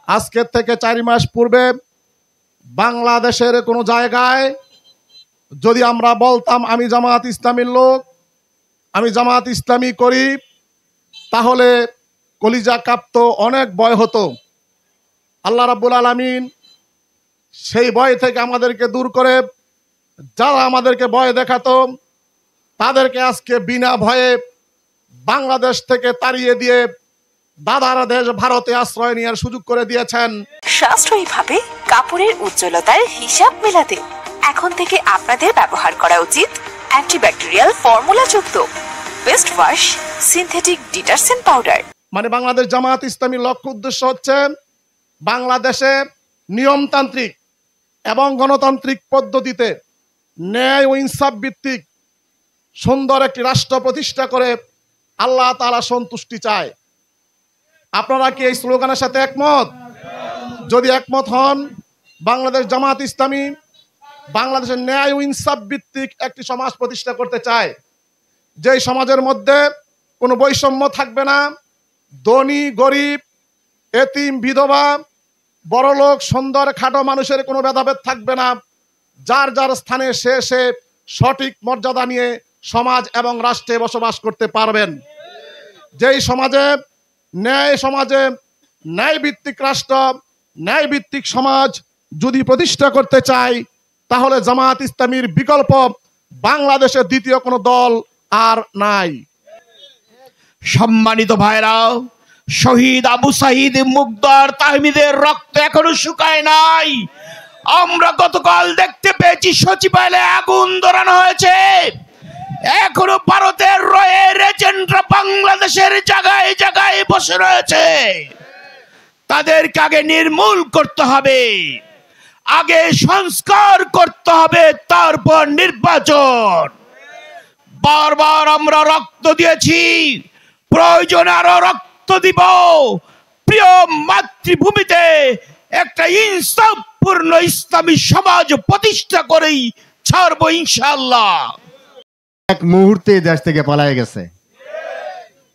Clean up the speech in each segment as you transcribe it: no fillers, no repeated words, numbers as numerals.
আজকের থেকে 4 মাস পূর্বে বাংলাদেশের কোনো জায়গায় যদি আমরা বলতাম আমি জামাত ইসলামীর লোক, আমি জামাত ইসলামী করি, তাহলে কলিজা কাঁপতো, অনেক ভয় হতো। আল্লাহ রাব্বুল আলামিন সেই ভয় থেকে আমাদেরকে দূর করে যারা আমাদেরকে ভয় দেখাতো তাদেরকে আজকে বিনা ভয়ে বাংলাদেশ থেকে তাড়িয়ে দিয়ে দাদার দেশ ভারতে আশ্রয় নেওয়ার সুযোগ করে দিয়েছেন। সাশ্রয়ীভাবে কাপড়ের উজ্জ্বলতার হিসাব মেলাতে এখন থেকে আপনাদের ব্যবহার করা উচিত অ্যান্টিব্যাকটেরিয়াল ফর্মুলাযুক্ত best wash synthetic detergent powder. মানে বাংলাদেশ জামাত ইসলামীর লক্ষ্য উদ্দেশ্য হচ্ছে বাংলাদেশে নিয়মতান্ত্রিক এবং গণতান্ত্রিক পদ্ধতিতে ন্যায় ও ইনসাফ ভিত্তিক সুন্দর একটি রাষ্ট্র প্রতিষ্ঠা করে আল্লাহ তাআলা সন্তুষ্টি চায়। আপনারা কি এই স্লোগানের সাথে একমত? যদি একমত হন, বাংলাদেশ জামাত ইসলামী বাংলাদেশের ন্যায় ও ইনসাফ ভিত্তিক একটি সমাজ প্রতিষ্ঠা করতে চায়, যেই সমাজের মধ্যে কোনো বৈষম্য থাকবে না, ধনী গরিব, এতিম বিধবা, বড়লোক সুন্দর খাটো মানুষের কোনো ভেদাভেদ থাকবে না। যার যার স্থানে সে সঠিক মর্যাদা নিয়ে সমাজ এবং রাষ্ট্রে বসবাস করতে পারবেন। যেই সমাজে ন্যায় ভিত্তিক রাষ্ট্র, ন্যায় ভিত্তিক সমাজ যদি প্রতিষ্ঠা করতে চাই, তাহলে জামাত ইসলামীর বিকল্প বাংলাদেশের দ্বিতীয় কোনো দল আর নাই। সম্মানিত ভাইরা, শহীদ আবু সাঈদ মুগদার তাহমিদের রক্ত এখনো শুকায় নাই। আমরা গতকাল দেখতে পেয়েছি সচিবালয়ে আগুন ধরানো হয়েছে। এখনো ভারতের রয়ের এজেন্টরা বাংলাদেশের জায়গায় জায়গায় বসে রয়েছে। তাদেরকে আগে নির্মূল করতে হবে, আগে সংস্কার করতে হবে, তারপর নির্বাচন। বারবার আমরা রক্ত দিয়েছি, প্রয়োজনে আরো রক্ত দিব। প্রিয় মাতৃভূমিতে একটা ইনসাফপূর্ণ ইসলামী সমাজ প্রতিষ্ঠা করেই ছাড়বো ইনশাআল্লাহ। এক মুহূর্তে দেশ থেকে পালায় গেছে।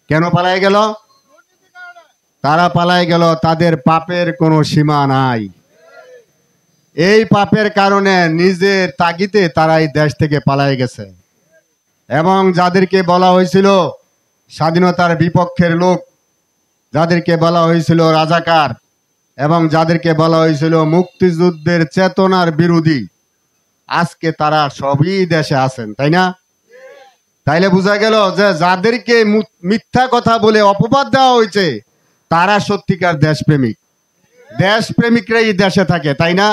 কেন পালায় গেল? তারা পালায় গেল, তাদের পাপের কোনো সীমা নাই। এই পাপের কারণে নিজের তাগিদে তারা এই দেশ থেকে পালায় গেছে। এবং যাদেরকে বলা হয়েছিল স্বাধীনতার বিপক্ষের লোক, যাদেরকে বলা হয়েছিল রাজাকার, এবং যাদেরকে বলা হয়েছিল মুক্তিযুদ্ধের চেতনার বিরোধী, আজকে তারা সবই দেশে আছেন, তাই না? তাইলে বোঝা গেল যে যাদেরকে মিথ্যা কথা বলে অপবাদ দেওয়া হয়েছে তারা সত্যিকার দেশপ্রেমিক। দেশপ্রেমিকরাই দেশে থাকে, তাই না?